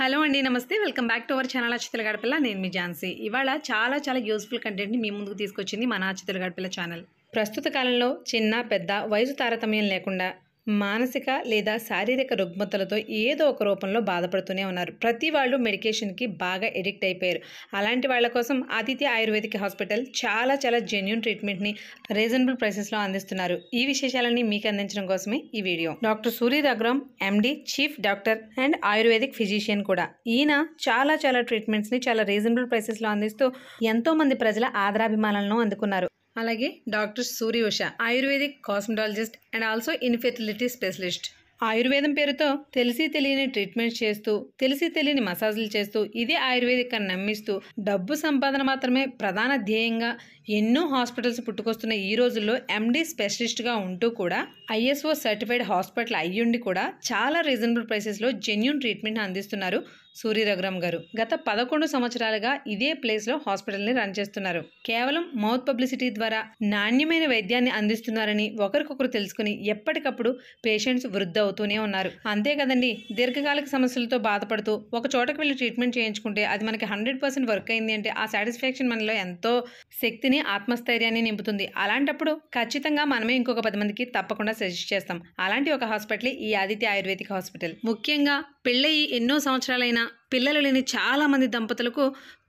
Hello అండి, నమస్తే. Welcome back to our channel అచ్చితల గడపల. నేను మీ ఝాన్సీ. ఇవాళ చాలా యూస్ఫుల్ కంటెంట్ని మీ ముందుకు తీసుకొచ్చింది మన అచ్చితల గడపల ఛానల్. ప్రస్తుత కాలంలో చిన్న పెద్ద వయసు తారతమ్యం లేకుండా మానసిక లేదా శారీరక రుగ్మతలతో ఏదో ఒక రూపంలో బాధపడుతూనే ఉన్నారు. ప్రతి వాళ్ళు మెడికేషన్కి బాగా ఎడిక్ట్ అయిపోయారు. అలాంటి వాళ్ళ కోసం ఆదిత్య ఆయుర్వేదిక్ హాస్పిటల్ చాలా జెన్యూన్ ట్రీట్మెంట్ని రీజనబుల్ ప్రైసెస్లో అందిస్తున్నారు. ఈ విశేషాలన్నీ మీకు అందించడం కోసమే ఈ video. Doctor Suri Raghuram MD, chief doctor and ayurvedic physician కూడా. ఈయన చాలా ట్రీట్మెంట్స్ని చాలా రీజనబుల్ ప్రైసెస్లో అందిస్తూ ఎంతోమంది ప్రజల ఆదరాభిమానాలను అందుకున్నారు. అలాగే doctor Suri Usha, ayurvedic cosmetologist and also infertility specialist. ఆయుర్వేదం పేరుతో తెలిసి తెలియని ట్రీట్మెంట్ చేస్తూ, తెలిసి తెలియని మసాజులు చేస్తూ, ఇదే ఆయుర్వేదిక్ అని నమ్మిస్తూ డబ్బు సంపాదన మాత్రమే ప్రధాన ధ్యేయంగా ఎన్నో హాస్పిటల్స్ పుట్టుకొస్తున్న ఈ రోజుల్లో ఎండి స్పెషలిస్ట్గా ఉంటూ కూడా ఐఎస్ఓ సర్టిఫైడ్ హాస్పిటల్ అయ్యుండి కూడా చాలా రీజనబుల్ ప్రైసెస్లో జెన్యూన్ ట్రీట్మెంట్ అందిస్తున్నారు సూరి రఘురామ్ గారు. గత 11 సంవత్సరాలుగా ఇదే ప్లేస్లో హాస్పిటల్ని రన్ చేస్తున్నారు. కేవలం మౌత్ పబ్లిసిటీ ద్వారా నాణ్యమైన వైద్యాన్ని అందిస్తున్నారని ఒకరికొకరు తెలుసుకుని ఎప్పటికప్పుడు పేషెంట్స్ వృద్ధి అవుతూనే ఉన్నారు. అంతే కదండి, దీర్ఘకాలిక సమస్యలతో బాధపడుతూ ఒక చోటకు వెళ్ళి ట్రీట్మెంట్ చేయించుకుంటే అది మనకి 100% వర్క్ అయింది అంటే ఆ సాటిస్ఫాక్షన్ మనలో ఎంతో శక్తిని, ఆత్మస్థైర్యాన్ని నింపుతుంది. అలాంటప్పుడు ఖచ్చితంగా మనమే ఇంకొక 10 మందికి తప్పకుండా సజెస్ట్ చేస్తాం. అలాంటి ఒక హాస్పిటల్ ఈ ఆదిత్య ఆయుర్వేదిక్ హాస్పిటల్. ముఖ్యంగా పెళ్ళయి ఎన్నో సంవత్సరాలైనా పిల్లలు లేని చాలా మంది దంపతులకు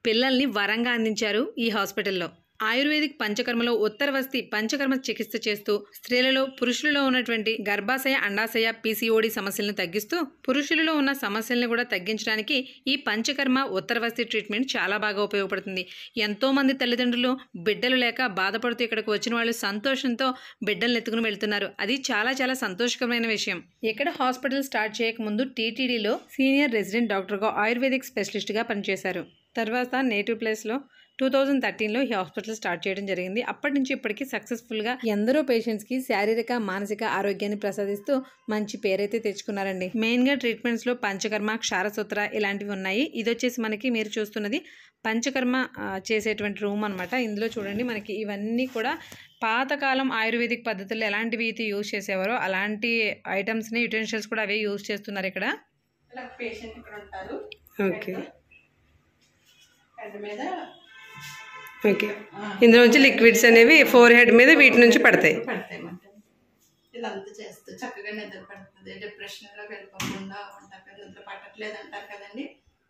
పిల్లల్ని వరంగా అందించారు ఈ హాస్పిటల్లో. ఆయుర్వేదిక్ పంచకర్మలో ఉత్తరవస్తి పంచకర్మ చికిత్స చేస్తూ స్త్రీలలో, పురుషులలో ఉన్నటువంటి గర్భాశయ, అండాశయ, పీసీఓడి సమస్యలను తగ్గిస్తూ పురుషులలో ఉన్న సమస్యలను కూడా తగ్గించడానికి ఈ పంచకర్మ ఉత్తరవస్తి ట్రీట్మెంట్ చాలా బాగా ఉపయోగపడుతుంది. ఎంతో మంది తల్లిదండ్రులు బిడ్డలు లేక బాధపడుతూ ఇక్కడికి వచ్చిన వాళ్ళు సంతోషంతో బిడ్డలను ఎత్తుకుని వెళ్తున్నారు. అది చాలా సంతోషకరమైన విషయం. ఇక్కడ హాస్పిటల్ స్టార్ట్ చేయకముందు టీటీడీలో సీనియర్ రెసిడెంట్ డాక్టర్గా ఆయుర్వేదిక్ స్పెషలిస్ట్గా పనిచేశారు. తర్వాత నేటివ్ ప్లేస్లో 2013లో ఈ హాస్పిటల్ స్టార్ట్ చేయడం జరిగింది. అప్పటి నుంచి ఇప్పటికీ సక్సెస్ఫుల్గా ఎందరో పేషెంట్స్కి శారీరక, మానసిక ఆరోగ్యాన్ని ప్రసాదిస్తూ మంచి పేరైతే తెచ్చుకున్నారండి. మెయిన్గా ట్రీట్మెంట్స్లో పంచకర్మ, క్షారసూత్ర ఇలాంటివి ఉన్నాయి. ఇది వచ్చేసి మనకి మీరు చూస్తున్నది పంచకర్మ చేసేటువంటి రూమ్ అనమాట. ఇందులో చూడండి, మనకి ఇవన్నీ కూడా పాతకాలం ఆయుర్వేదిక్ పద్ధతుల్లో ఎలాంటివి అయితే యూజ్ చేసేవారో అలాంటి ఐటమ్స్ని, యుటెన్షియల్స్ కూడా అవే యూజ్ చేస్తున్నారు ఇక్కడ. పేషెంట్ ఇక్కడ ఉంటారు. ఓకే మీద ఓకే ఇందులో నుంచి లిక్విడ్స్ అనేవి ఫోర్ హెడ్ మీద వీటి నుంచి పడతాయి. ఇదంతా చేస్తూ చక్కగా నిద్ర పడుతుంది. డిప్రెషన్లో వెళ్ళిపోకుండా ఉంటారు కదా, నిద్ర పట్టట్లేదు అంటారు కదండి.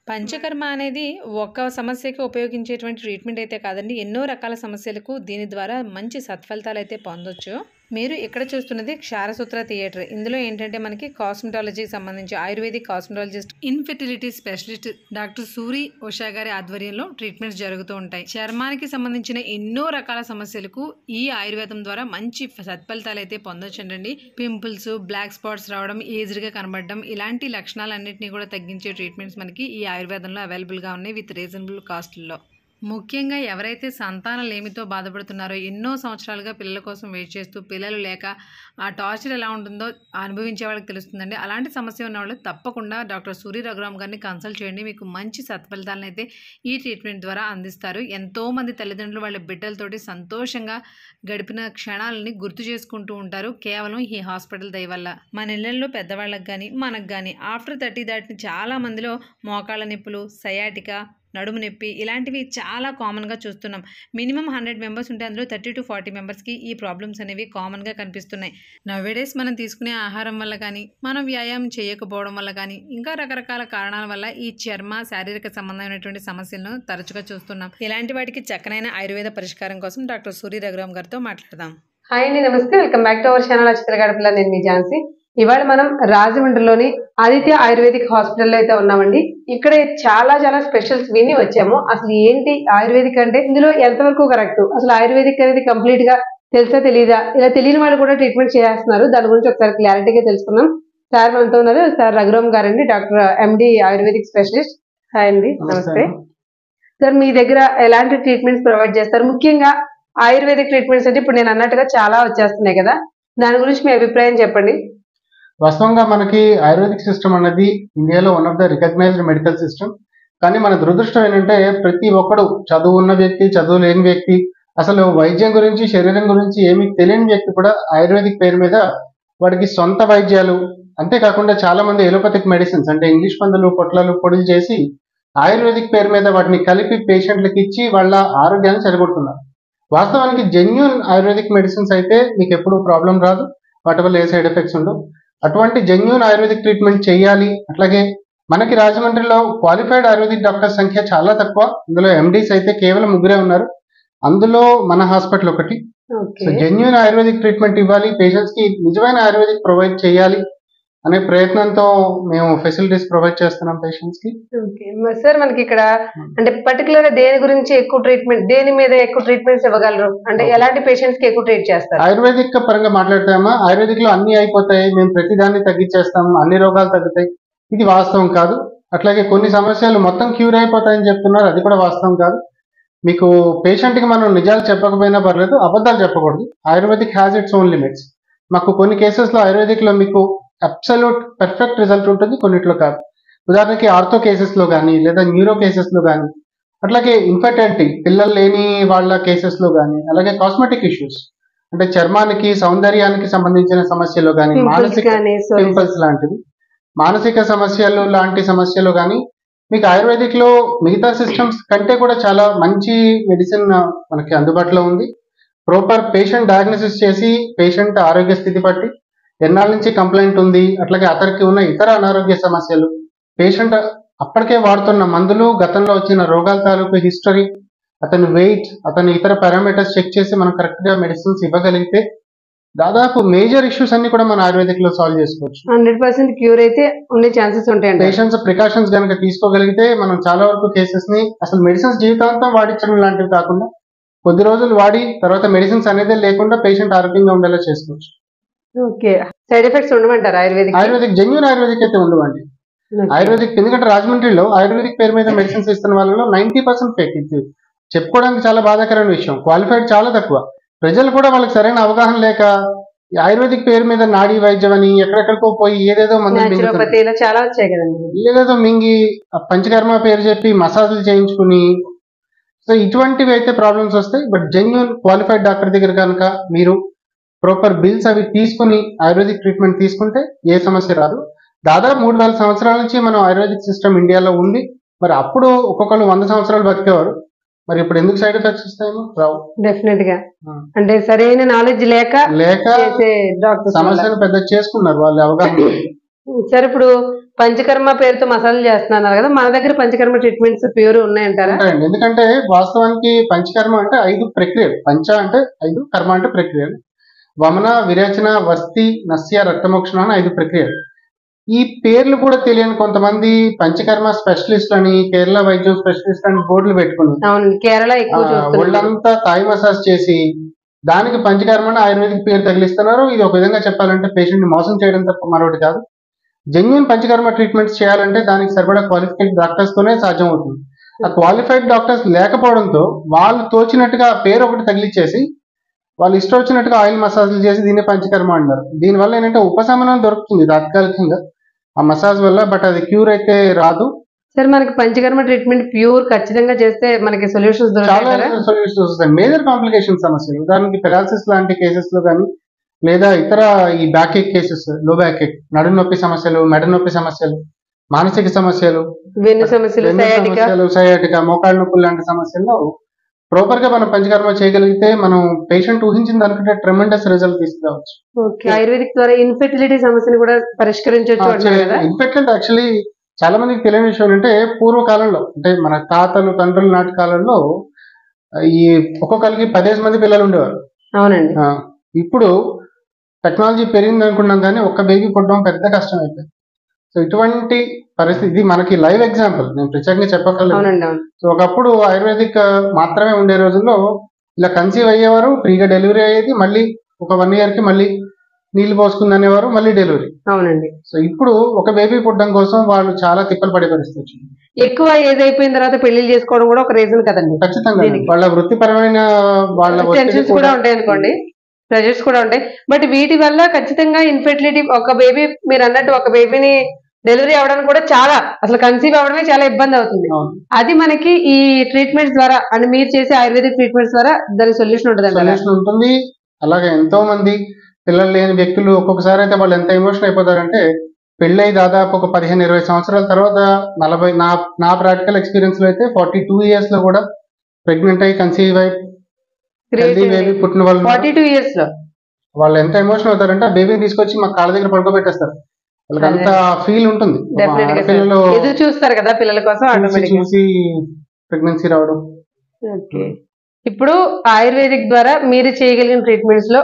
పంచకర్మ అనేది ఒక సమస్యకి ఉపయోగించేటువంటి ట్రీట్మెంట్ అయితే కాదండి, ఎన్నో రకాల సమస్యలకు దీని ద్వారా మంచి సత్ఫలితాలు అయితే పొందొచ్చు. మీరు ఇక్కడ చూస్తున్నది క్షారసూత్ర థియేటర్. ఇందులో ఏంటంటే మనకి కాస్మెటాలజీకి సంబంధించి ayurvedic cosmetologist, infertility specialist doctor Suri Usha గారి ఆధ్వర్యంలో ట్రీట్మెంట్స్ జరుగుతూ ఉంటాయి. చర్మానికి సంబంధించిన ఎన్నో రకాల సమస్యలకు ఈ ఆయుర్వేదం ద్వారా మంచి సత్ఫలితాలు అయితే పొందొచ్చండి. పింపుల్స్, బ్లాక్ స్పాట్స్ రావడం, ఏజ్డ్గా కనబడడం ఇలాంటి లక్షణాలన్నింటినీ కూడా తగ్గించే ట్రీట్మెంట్స్ మనకి ఈ ఆయుర్వేదంలో అవైలబుల్గా ఉన్నాయి విత్ రీజనబుల్ కాస్ట్లో. ముఖ్యంగా ఎవరైతే సంతానలేమితో బాధపడుతున్నారో, ఎన్నో సంవత్సరాలుగా పిల్లల కోసం వెయిట్ చేస్తూ పిల్లలు లేక ఆ టార్చర్ ఎలా ఉంటుందో అనుభవించే వాళ్ళకి తెలుస్తుందండి. అలాంటి సమస్య ఉన్న వాళ్ళు తప్పకుండా డాక్టర్ సూరి రఘురామ్ గారిని కన్సల్ట్ చేయండి. మీకు మంచి సత్ఫలితాలను అయితే ఈ ట్రీట్మెంట్ ద్వారా అందిస్తారు. ఎంతోమంది తల్లిదండ్రులు వాళ్ళ బిడ్డలతోటి సంతోషంగా గడిపిన క్షణాలని గుర్తు చేసుకుంటూ ఉంటారు కేవలం ఈ హాస్పిటల్ దయ వల్ల. మన ఇళ్లలో పెద్దవాళ్ళకి కానీ మనకు కానీ ఆఫ్టర్ 30 దాటిన చాలా మందిలో మోకాళ్ళ నొప్పులు, సయాటికా, నడుము నొప్పి ఇలాంటివి చాలా కామన్గా చూస్తున్నాం. మినిమం 100 మెంబర్స్ ఉంటే అందులో 30 to 40 మెంబర్స్కి ఈ ప్రాబ్లమ్స్ అనేవి కామన్గా కనిపిస్తున్నాయి. నవ్వేడేస్ మనం తీసుకునే ఆహారం వల్ల కానీ, మనం వ్యాయామం చేయకపోవడం వల్ల కానీ, ఇంకా రకరకాల కారణాల వల్ల ఈ చర్మ, శారీరక సంబంధమైనటువంటి సమస్యలను తరచుగా చూస్తున్నాం. ఇలాంటి వాటికి చక్కనైన ఆయుర్వేద పరిష్కారం కోసం డాక్టర్ సూరి రఘురామ్ గారితో మాట్లాడదాం. హాయ్ అండి, నమస్తే. Welcome back to our channel అచ్చితల గడపల. నేను మీ ఝాన్సీ. ఇవాళ మనం రాజమండ్రిలోని ఆదిత్య ఆయుర్వేదిక్ హాస్పిటల్లో అయితే ఉన్నామండి. ఇక్కడ చాలా స్పెషల్స్ విని వచ్చాము. అసలు ఏంటి ఆయుర్వేదిక్ అంటే, ఇందులో ఎంతవరకు కరెక్ట్, అసలు ఆయుర్వేదిక్ అనేది కంప్లీట్ గా తెలుసా తెలీదా, ఇలా తెలియని వాళ్ళు కూడా ట్రీట్మెంట్ చేస్తున్నారు. దాని గురించి ఒకసారి క్లారిటీగా తెలుసుకుందాం. సార్ మనతో ఉన్నారు, సార్ రఘురామ్ గారండి, డాక్టర్ ఎండి ఆయుర్వేదిక్ స్పెషలిస్ట్. హాయ్ అండి, నమస్తే సార్. మీ దగ్గర ఎలాంటి ట్రీట్మెంట్స్ ప్రొవైడ్ చేస్తారు? ముఖ్యంగా ఆయుర్వేదిక్ ట్రీట్మెంట్స్ అంటే ఇప్పుడు నేను అన్నట్టుగా చాలా వచ్చేస్తున్నాయి కదా, దాని గురించి మీ అభిప్రాయం చెప్పండి. వాస్తవంగా మనకి ఆయుర్వేదిక్ సిస్టమ్ అనేది ఇండియాలో one of the recognised medical system. కానీ మన దురదృష్టం ఏంటంటే ప్రతి ఒక్కడు, చదువు ఉన్న వ్యక్తి, చదువు లేని వ్యక్తి, అసలు వైద్యం గురించి, శరీరం గురించి ఏమీ తెలియని వ్యక్తి కూడా ఆయుర్వేదిక్ పేరు మీద వాడికి సొంత వైద్యాలు, అంతేకాకుండా చాలా మంది ఎలోపతిక్ మెడిసిన్స్ అంటే ఇంగ్లీష్ మందులు పొట్లాలు పొడులు చేసి ఆయుర్వేదిక్ పేరు మీద వాటిని కలిపి పేషెంట్లకు ఇచ్చి వాళ్ళ ఆరోగ్యాన్ని చెడగొడుతున్నారు. వాస్తవానికి జెన్యూన్ ఆయుర్వేదిక్ మెడిసిన్స్ అయితే మీకు ఎప్పుడు ప్రాబ్లం రాదు, వాటి వల్ల ఏ సైడ్ ఎఫెక్ట్స్ ఉండవు. అటువంటి జెన్యూన్ ఆయుర్వేదిక్ ట్రీట్మెంట్ చేయాలి. అట్లాగే మనకి రాజమండ్రిలో క్వాలిఫైడ్ ఆయుర్వేదిక్ డాక్టర్ సంఖ్య చాలా తక్కువ. అందులో ఎండీస్ అయితే కేవలం 3 ఉన్నారు. అందులో మన హాస్పిటల్ ఒకటి. Okay so genuine ayurvedic treatment ఇవ్వాలి, పేషెంట్స్ కి నిజమైన ఆయుర్వేదిక్ ప్రొవైడ్ చేయాలి అనే ప్రయత్నంతో మేము ఫెసిలిటీస్ ప్రొవైడ్ చేస్తున్నాం పేషెంట్స్ కి. ఓకే సార్, మనకి ఇక్కడ అంటే పర్టికులర్ గా దేని గురించి ఎక్కువ ట్రీట్మెంట్, దేని మీద ఎక్కువ ట్రీట్మెంట్స్ ఇవ్వగలరు, అంటే ఎలాంటి పేషెంట్స్ కి ఎక్కువ ట్రీట్ చేస్తారు? ఆయుర్వేదిక్ పరంగా మాట్లాడతామా, ఆయుర్వేదిక్ లో అన్ని అయిపోతాయి, మేము ప్రతిదాన్ని తగ్గించేస్తాం, అన్ని రోగాలు తగ్గుతాయి, ఇది వాస్తవం కాదు. అట్లాగే కొన్ని సమస్యలు మొత్తం క్యూర్ అయిపోతాయని చెప్తున్నారు, అది కూడా వాస్తవం కాదు. మీకు పేషెంట్ కి మనం నిజాలు చెప్పకపోయినా పర్లేదు, అబద్ధాలు చెప్పకూడదు. Ayurvedic has its own limits. మాకు కొన్ని కేసెస్ లో ఆయుర్వేదిక్ లో మీకు అబ్సల్యూట్ పర్ఫెక్ట్ రిజల్ట్ ఉంటుంది, కొన్నిట్లో కాదు. ఉదాహరణకి ఆర్థో కేసెస్ లో కానీ లేదా న్యూరో కేసెస్ లో కానీ, అట్లాగే ఇన్ఫర్టిలిటీ పిల్లలు లేని వాళ్ళ కేసెస్ లో కానీ, అలాగే కాస్మెటిక్ ఇష్యూస్ అంటే చర్మానికి సౌందర్యానికి సంబంధించిన సమస్యలు కానీ, మానసిక పింపుల్స్ లాంటివి, మానసిక సమస్యలు లాంటి సమస్యలు కానీ మీకు ఆయుర్వేదిక్ లో మిగతా సిస్టమ్స్ కంటే కూడా చాలా మంచి మెడిసిన్ మనకి అందుబాటులో ఉంది. ప్రాపర్ పేషెంట్ డయాగ్నోసిస్ చేసి పేషెంట్ ఆరోగ్య స్థితి బట్టి ఎన్నాళ్ళ నుంచి కంప్లైంట్ ఉంది, అట్లాగే అతనికి ఉన్న ఇతర అనారోగ్య సమస్యలు, పేషెంట్ అప్పటికే వాడుతున్న మందులు, గతంలో వచ్చిన రోగాల తాలూకు హిస్టరీ, అతని వెయిట్, అతని ఇతర పారామీటర్స్ చెక్ చేసి మనం కరెక్ట్ గా మెడిసిన్స్ ఇవ్వగలిగితే దాదాపు మేజర్ ఇష్యూస్ అన్ని కూడా మన ఆయుర్వేదిక్ లో సాల్వ్ చేసుకోవచ్చు. 100% క్యూర్ అయితే ఉండే ఛాన్సెస్ ఉంటాయండి. పేషెంట్స్ ప్రికాషన్స్ కనుక తీసుకోగలిగితే మనం చాలా వరకు కేసెస్ ని అసలు మెడిసిన్స్ జీవితాంతం వాడించడం లాంటివి కాకుండా కొద్ది రోజులు వాడి తర్వాత మెడిసిన్స్ అనేది లేకుండా పేషెంట్ ఆరోగ్యంగా ఉండేలా చేసుకోవచ్చు. ఓకే, సైడ్ ఎఫెక్ట్స్ ఉండమంటారు ఆయుర్వేదిక్ జెన్యూన్ ఆయుర్వేదిక్ అయితే ఉండవండి. ఆయుర్వేదిక్ ఎందుకంటే రాజమండ్రిలో ఆయుర్వేదిక్ పేరు మీద మెడిసిన్స్ ఇస్తున్న వాళ్ళలో 90% ఫేక్. ఇది చెప్పుకోవడానికి చాలా బాధాకరమైన విషయం. క్వాలిఫైడ్ చాలా తక్కువ. ప్రజలు కూడా వాళ్ళకి సరైన అవగాహన లేక ఆయుర్వేదిక్ పేరు మీద నాడీ వైద్యం అని ఎక్కడెక్కడికో పోయి ఏదేదో మందులు చాలా వచ్చాయి కదండి, ఏదేదో మింగి పంచకర్మ పేరు చెప్పి మసాజులు చేయించుకుని, సో ఇటువంటివి అయితే ప్రాబ్లమ్స్ వస్తాయి. బట్ జెన్యూన్ క్వాలిఫైడ్ డాక్టర్ దగ్గర కనుక మీరు ప్రాపర్ బిల్స్ అవి తీసుకుని ఆయుర్వేదిక్ ట్రీట్మెంట్ తీసుకుంటే ఏ సమస్య రాదు. దాదాపు 3000 సంవత్సరాల నుంచి మనం ఆయుర్వేదిక్ సిస్టమ్ ఇండియాలో ఉంది. మరి అప్పుడు ఒక్కొక్కరు 100 సంవత్సరాలు బతికేవారు, మరి ఇప్పుడు ఎందుకు సైడ్ ఎఫెక్ట్స్ వస్తాయేమో రావు. డెఫినెట్ గా అంటే సరైన నాలెడ్జ్ లేక సమస్యను పెద్ద చేసుకున్నారు వాళ్ళు అవగాహన. సార్, ఇప్పుడు పంచకర్మ పేరుతో మసాలా చేస్తున్నారు కదా, మన దగ్గర పంచకర్మ ట్రీట్మెంట్స్ ప్యూర్ ఉన్నాయంటారా? ఎందుకంటే వాస్తవానికి పంచకర్మ అంటే 5 ప్రక్రియలు. పంచ అంటే 5, కర్మ అంటే ప్రక్రియలు. వమన, విరేచన, వస్తి, నస్య, రక్తమోక్షణ అని 5 ప్రక్రియలు. ఈ పేర్లు కూడా తెలియని కొంతమంది పంచకర్మ స్పెషలిస్ట్ అని, కేరళ వైద్యం స్పెషలిస్ట్ అని బోర్డులు పెట్టుకుని కేరళ ఒళ్ళంతా థాయ్ మసాజ్ చేసి దానికి పంచకర్మ ఆయుర్వేదిక్ పేరు తగిలిస్తున్నారు. ఇది ఒక విధంగా చెప్పాలంటే పేషెంట్ ని మోసం చేయడం తప్ప మరొకటి కాదు. జెన్యూన్ పంచకర్మ ట్రీట్మెంట్స్ చేయాలంటే దానికి సరిపడా క్వాలిఫైడ్ డాక్టర్స్ తోనే సాధ్యం అవుతుంది. ఆ క్వాలిఫైడ్ డాక్టర్స్ లేకపోవడంతో వాళ్ళు తోచినట్టుగా పేరు ఒకటి తగిలిచ్చేసి వాళ్ళు ఇష్టం వచ్చినట్టుగా ఆయిల్ మసాజ్లు చేసి దీన్ని పంచకర్మ అంటారు. దీనివల్ల ఏంటంటే ఉపశమనం దొరుకుతుంది తాత్కాలికంగా ఆ మసాజ్ వల్ల, బట్ అది క్యూర్ అయితే రాదు. సార్, మనకి పంచకర్మ ట్రీట్మెంట్ ప్యూర్ ఖచ్చితంగా చేస్తే మనకి సొల్యూషన్స్ చాలా సొల్యూషన్స్ వస్తాయి. మేజర్ కాంప్లికేషన్ సమస్యలు, ఉదాహరణకి పెరాలసిస్ లాంటి కేసెస్ లో కానీ, లేదా ఇతర ఈ బ్యాక్ ఎక్ కేసెస్, లో బ్యాక్ ఎక్, నడు నొప్పి సమస్యలు, మెడ నొప్పి సమస్యలు, మానసిక సమస్యలు, వెన్ను సమస్యలు, సయాటికా, మోకాళ్ళ నొప్పులు లాంటి సమస్యల్లో ప్రాపర్ గా మనం పంచకర్మ చేయగలిగితే మనం పేషెంట్ ఊహించిన దానికంటే ట్రెమెండస్ రిజల్ట్ తీసుకురావచ్చు. ఆయుర్వేదిక్ ద్వారా ఇన్ఫెర్టిలిటీ సమస్యని కూడా పరిష్కరించవచ్చు. ఇన్ఫెర్టిలిటీ యాక్చువల్లీ చాలా మందికి తెలియని విషయం అంటే పూర్వకాలంలో అంటే మన తాతలు తండ్రుల నాటి కాలంలో ఈ ఒక్కొక్కరికి 15 మంది పిల్లలు ఉండేవారు. అవునండి. ఇప్పుడు టెక్నాలజీ పెరిగింది అనుకున్నాం కానీ ఒక్క బేబీ పుట్టడం పెద్ద కష్టం అయిపోయింది. సో ఇటువంటి పరిస్థితి మనకి లైవ్ ఎగ్జాంపుల్, నేను ప్రత్యేకంగా చెప్పగలను. సో ఒకప్పుడు ఆయుర్వేదిక్ మాత్రమే ఉండే రోజుల్లో ఇలా కన్సీవ్ అయ్యేవారు, ఫ్రీగా డెలివరీ అయ్యేది, మళ్ళీ ఒక 1 year కి మళ్ళీ నీళ్లు పోసుకుంది అనేవారు, మళ్ళీ డెలివరీ. అవునండి. సో ఇప్పుడు ఒక బేబీ పుట్టడం కోసం వాళ్ళు చాలా తిప్పలు పడే పరిస్థితి వచ్చింది. ఎక్కువ ఏజ్ అయిపోయిన తర్వాత పెళ్లి చేసుకోవడం కూడా ఒక రీజన్ కదండి. ఖచ్చితంగా వాళ్ళ వృత్తిపరమైన వాళ్ళ టెన్షన్స్ కూడా ఉంటాయి అనుకోండి, ప్రెషర్స్ కూడా ఉంటాయి. బట్ వీటి వల్ల ఖచ్చితంగా ఇన్ఫెర్టిలిటీ, ఒక బేబీ మీరు అన్నట్టు ఒక బేబీని డెలివరీ అవ్వడానికి కూడా చాలా, అసలు కన్సీవ్ అవ్వడమే చాలా ఇబ్బంది అవుతుంది. అది మనకి ఈ ట్రీట్మెంట్స్ ద్వారా అండ్ మీరు చేసే ఆయుర్వేదిక్ ట్రీట్మెంట్స్ ద్వారా దాని సొల్యూషన్ ఉంటుంది. అలాగే ఎంతో మంది పిల్లలు లేని వ్యక్తులు ఒక్కొక్కసారి అయితే వాళ్ళు ఎంత ఎమోషన్ అయిపోతారంటే పెళ్ళై దాదాపు ఒక 15-20 సంవత్సరాల తర్వాత 40 నా ప్రాక్టికల్ ఎక్స్పీరియన్స్ లో అయితే 42 ఇయర్స్ లో కూడా ప్రెగ్నెంట్ అయ్యి కన్సీవ్ అయ్యి హెల్దీ బేబీ పుట్టిన వాళ్ళు 42 ఇయర్స్ లో వాళ్ళు ఎంత ఎమోషన్ అవుతారంటే ఆ బేబీని తీసుకొచ్చి మా కాళ్ళ దగ్గర పడుకోబెట్టేస్తారు. వాళ్ళకి అంత ఫీల్ ఉంటుంది. డెఫినెట్ గా పిల్లలు ఎదురు చూస్తారు కదా పిల్లల కోసం ఆటోమేటిక్. చూసి ప్రెగ్నెన్సీ రావడం. ఓకే, ఇప్పుడు ఆయుర్వేదిక్ ద్వారా మీరు చేయగలిగిన ట్రీట్మెంట్స్ లో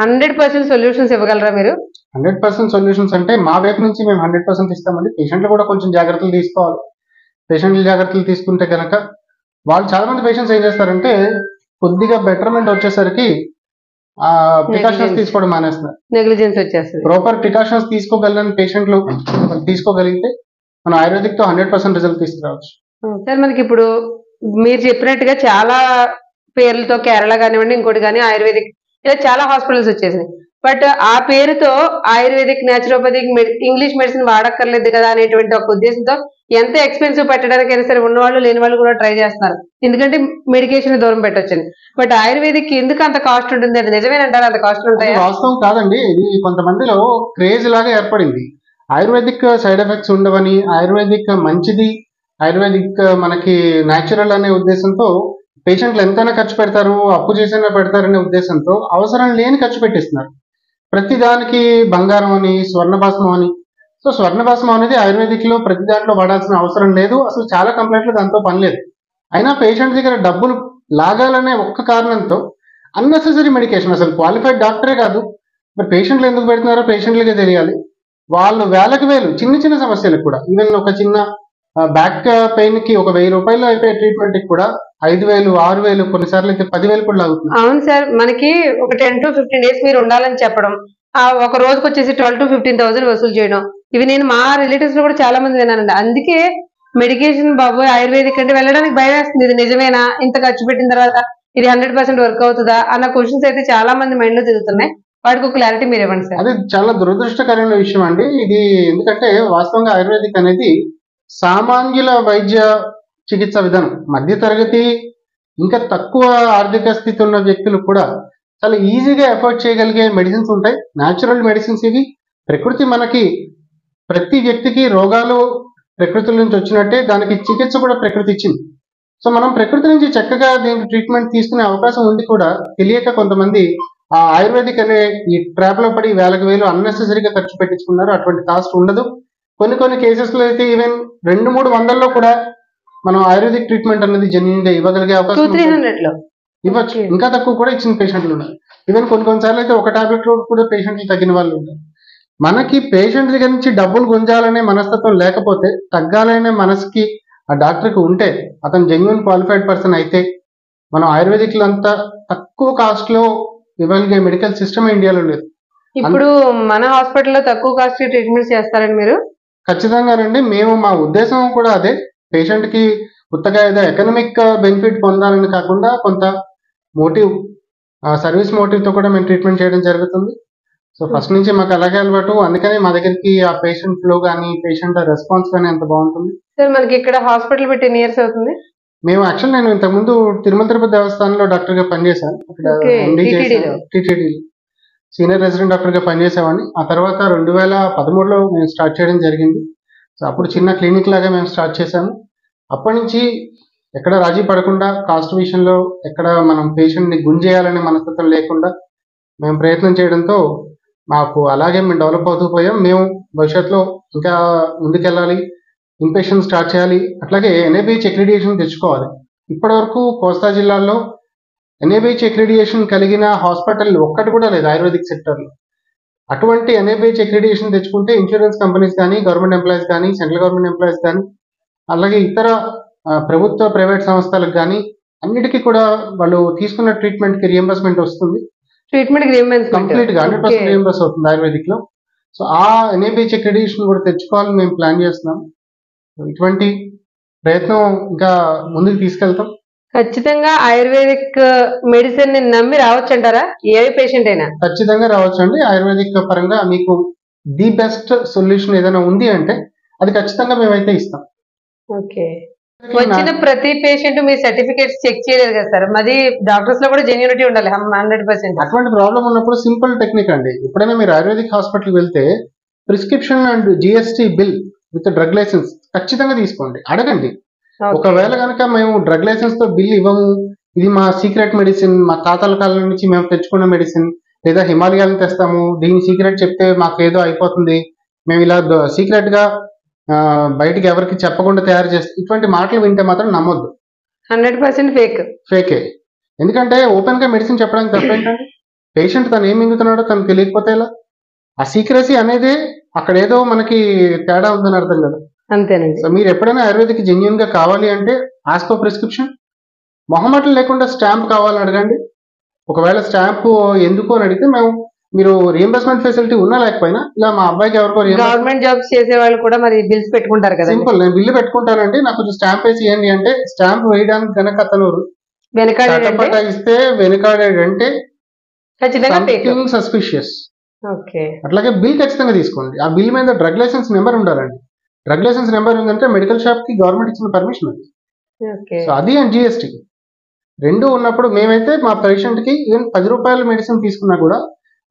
100% సొల్యూషన్స్ ఇవ్వగలరా మీరు? 100% సొల్యూషన్స్ అంటే మా వైపు నుంచి మేము 100% ఇస్తామండి. పేషెంట్లు కూడా కొంచెం జాగ్రత్తలు తీసుకోవాలి. పేషెంట్లు జాగ్రత్తలు తీసుకుంటే కనుక వాళ్ళు చాలా మంది పేషెంట్స్ ఏం చేస్తారంటే కొద్దిగా బెటర్మెంట్ వచ్చేసరికి ప్రికాషన్స్ తీసుకోవడం మానేస్తున్నారు. నెగ్లిజెన్స్ వచ్చేస్తుంది. ప్రాపర్ ప్రికాషన్స్ తీసుకోగలని పేషెంట్లు తీసుకోగలిగితే మనం ఆయుర్వేదిక్ తో 100% రిజల్ట్ తీసుకురావచ్చు. సార్ మనకి ఇప్పుడు మీరు చెప్పినట్టుగా చాలా పేర్లతో కేరళ కానివ్వండి ఇంకోటి కానీ ఆయుర్వేదిక్ ఇలా చాలా హాస్పిటల్స్ వచ్చేసినాయి. బట్ ఆ పేరుతో ఆయుర్వేదిక్ న్యాచురోపతిక్ ఇంగ్లీష్ మెడిసిన్ వాడక్కర్లేదు కదా అనేటువంటి ఒక ఉద్దేశంతో ఎంత ఎక్స్పెన్సివ్ పెట్టడానికైనా సరే ఉన్నవాళ్ళు లేని వాళ్ళు కూడా ట్రై చేస్తున్నారు. ఎందుకంటే మెడికేషన్ దూరం పెట్టొచ్చని. బట్ ఆయుర్వేదిక్ ఎందుకు అంత కాస్ట్ ఉంటుంది? అది నిజమేనంటారు అంత కాస్ట్ ఉంటాయి? వాస్తవం కాదండి. ఇది కొంతమందిలో క్రేజ్ లాగా ఏర్పడింది. ఆయుర్వేదిక్ సైడ్ ఎఫెక్ట్స్ ఉండవని, ఆయుర్వేదిక్ మంచిది, ఆయుర్వేదిక్ మనకి న్యాచురల్ అనే ఉద్దేశంతో పేషెంట్లు ఎంతైనా ఖర్చు పెడతారు, అప్పు చేసైనా పెడతారనే ఉద్దేశంతో అవసరం లేని ఖర్చు పెట్టిస్తున్నారు. ప్రతి దానికి బంగారం అని, స్వర్ణభాస్మం అని. సో స్వర్ణభాస్మం అనేది ఆయుర్వేదిక్ లో ప్రతి దాంట్లో వాడాల్సిన అవసరం లేదు. అసలు చాలా కంప్లైంట్లు దాంతో పని లేదు. అయినా పేషెంట్ దగ్గర డబ్బులు లాగాలనే ఒక్క కారణంతో అన్నెసెసరీ మెడికేషన్, అసలు క్వాలిఫైడ్ డాక్టరే కాదు, మరి పేషెంట్లు ఎందుకు పెడుతున్నారో పేషెంట్లకే తెలియాలి. వాళ్ళు వేలకు వేలు చిన్న చిన్న సమస్యలకు కూడా, ఈవెన్ ఒక చిన్న బ్యాక్ పెయిన్ కి ఒక 1000 రూపాయలు అయిపోయే ట్రీట్మెంట్ కి కూడా 5000, 6000, కొన్నిసార్లు అయితే 10,000 కూడా లాగుతుంది. అవును సార్, మనకి ఒక 10 to 15 డేస్ మీరు ఉండాలని చెప్పడం, ఆ ఒక రోజుకి వచ్చేసి 12 to 15,000 వసూలు చేయడం, ఇవి నేను మా రిలేటివ్స్ లో కూడా చాలా మంది విన్నానండి. అందుకే మెడికేషన్ బాబు ఆయుర్వేదిక్ అంటే వెళ్ళడానికి భయం వేస్తుంది. ఇది నిజమేనా? ఇంత ఖర్చు పెట్టిన తర్వాత ఇది 100% వర్క్ అవుతుందా అన్న క్వశ్చన్స్ అయితే చాలా మంది మైండ్ లో తిరుగుతున్నాయి. వాటికి ఒక క్లారిటీ మీరు ఇవ్వండి సార్. అది చాలా దురదృష్టకరమైన విషయం అండి ఇది. ఎందుకంటే వాస్తవంగా ఆయుర్వేదిక్ అనేది సామాన్యుల వైద్య చికిత్స విధానం. మధ్య తరగతి ఇంకా తక్కువ ఆర్థిక స్థితి ఉన్న వ్యక్తులు కూడా చాలా ఈజీగా ఎఫోర్డ్ చేయగలిగే మెడిసిన్స్ ఉంటాయి. న్యాచురల్ మెడిసిన్స్ ఇవి. ప్రకృతి మనకి ప్రతి వ్యక్తికి రోగాలు ప్రకృతి నుంచి వచ్చినట్టే దానికి చికిత్స కూడా ప్రకృతి ఇచ్చింది. సో మనం ప్రకృతి నుంచి చక్కగా దీనికి ట్రీట్మెంట్ తీసుకునే అవకాశం ఉంది కూడా తెలియక కొంతమంది ఆ ఆయుర్వేదిక్ అనే ఈ ట్రాప్ లో పడి వేలకు వేలు అన్నెసెసరీగా ఖర్చు పెట్టించుకున్నారు. అటువంటి కాస్ట్ ఉండదు. కొన్ని కేసెస్ లో అయితే ఈవెన్ 200-300 కూడా మనం ఆయుర్వేదిక్ ట్రీట్మెంట్ అనేది జెన్యున్ గా ఇవ్వగలిగే అవకాశం 200-300 ఇవ్వచ్చు. ఇంకా తక్కువ కూడా ఇచ్చిన పేషెంట్లు ఉన్నారు. ఈవెన్ కొన్నిసార్లు అయితే ఒక టాబ్లెట్ కూడా పేషెంట్లు తగ్గిన వాళ్ళు ఉంటారు. మనకి పేషెంట్ దగ్గర నుంచి డబ్బులు గుంజాలనే మనస్తత్వం లేకపోతే, తగ్గాలనే మనసుకి ఆ డాక్టర్కి ఉంటే, అతను జెన్యున్ క్వాలిఫైడ్ పర్సన్ అయితే మనం ఆయుర్వేదిక్ లో అంతా తక్కువ కాస్ట్ లో ఇవ్వగలిగే మెడికల్ సిస్టమ్ ఇండియాలో లేదు. ఇప్పుడు మన హాస్పిటల్లో తక్కువ కాస్ట్ ట్రీట్మెంట్స్ చేస్తారండి మీరు? ఖచ్చితంగానండి. మేము మా ఉద్దేశం కూడా అదే. పేషెంట్ కి కొత్తగా ఏదో ఎకనామిక్ బెనిఫిట్ పొందాలని కాకుండా కొంత మోటివ్, సర్వీస్ మోటివ్ తో కూడా మేము ట్రీట్మెంట్ చేయడం జరుగుతుంది. సో ఫస్ట్ నుంచి మాకు అలాగే అలవాటు. అందుకని మా దగ్గరికి ఆ పేషెంట్ ఫ్లో కానీ పేషెంట్ రెస్పాన్స్ కానీ అంత బాగుంటుంది. సార్ మనకి ఇక్కడ హాస్పిటల్ పెట్టి ఎన్ని ఇయర్స్ అవుతుంది? మేము యాక్చువల్ నేను ఇంతకుముందు తిరుమల తిరుపతి దేవస్థానంలో డాక్టర్ గా పనిచేశాను. అక్కడ టీటీడీ సీనియర్ రెసిడెంట్ డాక్టర్ గా పనిచేసేవాడిని. ఆ తర్వాత 2013లో మేము స్టార్ట్ చేయడం జరిగింది. సో అప్పుడు చిన్న క్లినిక్ లాగా మేము స్టార్ట్ చేశాము. అప్పటి నుంచి ఎక్కడ రాజీ పడకుండా, కాస్ట్ విషయంలో ఎక్కడ మనం పేషెంట్ ని గుంజేయాలనే మనస్తత్వం లేకుండా మేము ప్రయత్నం చేయడంతో మాకు అలాగే మేము డెవలప్ అవుతూ పోయాం. మేము భవిష్యత్తులో ఇంకా ముందుకెళ్ళాలి, ఇన్పేషెంట్ స్టార్ట్ చేయాలి, అట్లాగే ఎన్ఏబిహెచ్ అక్రిడియేషన్ తెచ్చుకోవాలి. ఇప్పటివరకు కోస్తా జిల్లాలో ఎన్ఏబిహెచ్ అక్రిడియేషన్ కలిగిన హాస్పిటల్ ఒక్కటి కూడా లేదు ఆయుర్వేదిక్ సెక్టర్లో. అటువంటి ఎన్ఏబిహెచ్ అక్రిడియేషన్ తెచ్చుకుంటే ఇన్సూరెన్స్ కంపెనీస్ కానీ, గవర్నమెంట్ ఎంప్లాయీస్ కానీ, సెంట్రల్ గవర్నమెంట్ ఎంప్లాయీస్ కానీ, అలాగే ఇతర ప్రభుత్వ ప్రైవేట్ సంస్థలకు కానీ అన్నిటికీ కూడా వాళ్ళు తీసుకున్న ట్రీట్మెంట్ కి రియంబర్స్మెంట్ వస్తుంది. ట్రీట్మెంట్ కంప్లీట్ గా 100% రియంబర్స్ అవుతుంది ఆయుర్వేదిక్ లో. సో ఆ ఎన్ఏబిహెచ్ అక్రిడియేషన్ కూడా తెచ్చుకోవాలని మేము ప్లాన్ చేస్తున్నాం. ఇటువంటి ప్రయత్నం ఇంకా ముందుకు తీసుకెళ్తాం. ఖచ్చితంగా ఆయుర్వేదిక్ మెడిసిన్ ని నమ్మి రావచ్చు అంటారా? ఏ పేషెంట్ అయినా ఖచ్చితంగా రావచ్చు అండి. ఆయుర్వేదిక్ పరంగా మీకు ది బెస్ట్ సొల్యూషన్ ఏదైనా ఉంది అంటే అది ఖచ్చితంగా మేమైతే ఇస్తాం. ఓకే. వచ్చిన ప్రతి పేషెంట్ మీ సర్టిఫికేట్స్ చెక్ చేయలేదు కదా సార్? మరి డాక్టర్స్ లో కూడా జెన్యూనిటీ ఉండాలి 100%. అటువంటి ప్రాబ్లం ఉన్నప్పుడు సింపుల్ టెక్నిక్ అండి. ఎప్పుడైనా మీరు ఆయుర్వేదిక్ హాస్పిటల్ వెళ్తే prescription and GST bill with drug licence ఖచ్చితంగా తీసుకోండి, అడగండి. ఒకవేళ కనుక మేము డ్రగ్ లైసెన్స్ తో బిల్ ఇవ్వము, ఇది మా సీక్రెట్ మెడిసిన్, మా తాతల కాలం నుంచి మేము తెచ్చుకున్న మెడిసిన్, లేదా హిమాలయాలను తెస్తాము, దీని సీక్రెట్ చెప్తే మాకు ఏదో అయిపోతుంది, మేము ఇలా సీక్రెట్ గా బయటికి ఎవరికి చెప్పకుండా తయారు చేస్తాం, ఇటువంటి మాటలు వింటే మాత్రం నమ్మొద్దు. 100% ఫేకే. ఎందుకంటే ఓపెన్ గా మెడిసిన్ చెప్పడానికి తప్పేంటండి? పేషెంట్ తను ఏం మింగుతున్నాడో తనకు తెలియకపోతే ఎలా? ఆ సీక్రసీ అనేది అక్కడ ఏదో మనకి తేడా ఉందని అర్థం కదా. అంతేనండి. సో మీరు ఎప్పుడైనా ఆయుర్వేదిక్ జెన్యున్ గా కావాలి అంటే ఆస్క్ ఫర్ ప్రిస్క్రిప్షన్. మొహమాటం లేకుండా స్టాంప్ కావాలని అడగండి. ఒకవేళ స్టాంప్ ఎందుకు అని అడిగితే మేము మీరు రియంబర్స్మెంట్ ఫెసిలిటీ ఉన్నా లేకపోయినా ఇలా మా అబ్బాయికి ఎవరికో గవర్నమెంట్ జాబ్స్ చేసే వాళ్ళు కూడా మరి బిల్స్ పెట్టుకుంటారు కదా. సింపుల్, నేను బిల్లు పెట్టుకుంటానండి, నాకు కొంచెం స్టాంప్ వేసి ఇవ్వండి అంటే స్టాంప్ వేయడానికి కనుక అతను ఇస్తే వెనకాడంటే సస్పిషియస్. అట్లాగే బిల్ ఖచ్చితంగా తీసుకోండి. ఆ బిల్ మీద డ్రగ్ లైసెన్స్ నెంబర్ ఉండాలండి. డ్రగ్ లైసెన్స్ నెంబర్ ఉందంటే మెడికల్ షాప్ కి గవర్నమెంట్ ఇచ్చిన పర్మిషన్ అది. సో అది అండ్ జిఎస్టీ రెండు ఉన్నప్పుడు మేమైతే మా పేషెంట్ కి ఈవెన్ 10 రూపాయల మెడిసిన్ తీసుకున్నా కూడా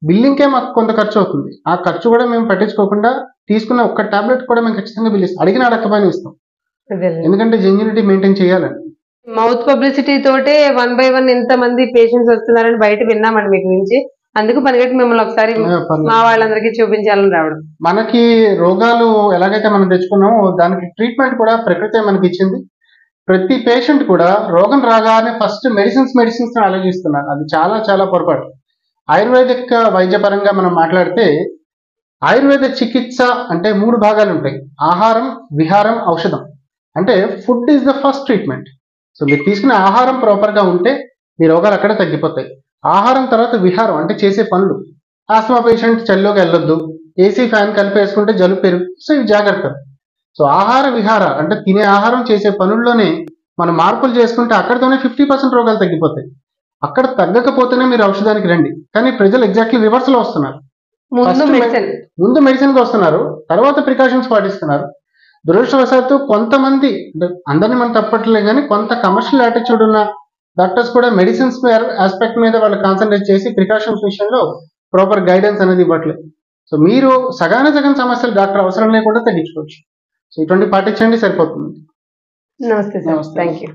బిల్లింగ్కే మాకు కొంత ఖర్చు అవుతుంది. ఆ ఖర్చు కూడా మేము పట్టించుకోకుండా తీసుకున్న ఒక్క టాబ్లెట్ కూడా మేము ఖచ్చితంగా బిల్ ఇస్తాం, అడిగిన అడగకపోయినా ఇస్తాం. ఎందుకంటే జెన్యూనిటీ మెయింటైన్ చేయాలని. మౌత్ పబ్లిసిటీ తోటే 1 by 1 ఎంత మంది పేషెంట్స్ వస్తున్నారని బయట విన్నామండి మీకు నుంచి. అందుకు పనిగట్టి మిమ్మల్ని ఒకసారి మా వాళ్ళందరికీ చూపించాలని రావడం. మనకి రోగాలు ఎలాగైతే మనం తెచ్చుకున్నామో దానికి ట్రీట్మెంట్ కూడా ప్రకృతి మనకి ఇచ్చింది. ప్రతి పేషెంట్ కూడా రోగం రాగానే ఫస్ట్ మెడిసిన్స్ ఆలోచిస్తున్నారు. అది చాలా చాలా పొరపాటు. ఆయుర్వేదిక్ వైద్యపరంగా మనం మాట్లాడితే ఆయుర్వేద చికిత్స అంటే 3 భాగాలు ఉంటాయి: ఆహారం, విహారం, ఔషధం. అంటే food is the first treatment. So మీరు తీసుకునే ఆహారం ప్రాపర్ గా ఉంటే మీ రోగాలు అక్కడే తగ్గిపోతాయి. ఆహారం తర్వాత విహారం అంటే చేసే పనులు. ఆస్మా పేషెంట్ చలిలోకి వెళ్ళొద్దు, ఏసీ ఫ్యాన్ కలిపి వేసుకుంటే జలుబు పెరుగు. సో ఇవి జాగ్రత్తలు. సో ఆహార విహార అంటే తినే ఆహారం చేసే పనుల్లోనే మనం మార్పులు చేసుకుంటే అక్కడితోనే 50% రోగాలు తగ్గిపోతాయి. అక్కడ తగ్గకపోతేనే మీరు ఔషధానికి రండి. కానీ ప్రజలు ఎగ్జాక్ట్లీ రివర్స్ లో వస్తున్నారు. ముందు మెడిసిన్ కి వస్తున్నారు, తర్వాత ప్రికాషన్స్ పాటిస్తున్నారు. దురదృష్టవశాత్తు కొంతమంది, అందరినీ మనం తప్పట్లే కానీ కొంత కమర్షియల్ యాటిట్యూడ్ ఉన్న డాక్టర్స్ కూడా మెడిసిన్స్ ఆస్పెక్ట్ మీద వాళ్ళు కాన్సన్ట్రేట్ చేసి ప్రికాషన్స్ విషయంలో ప్రాపర్ గైడెన్స్ అనేది ఇవ్వట్లేదు. సో మీరు సగం సమస్యలు డాక్టర్ అవసరం లేకుండా తగ్గించుకోవచ్చు. సో ఇటువంటి పాటించండి, సరిపోతుంది. నమస్తే సార్, థ్యాంక్ యూ.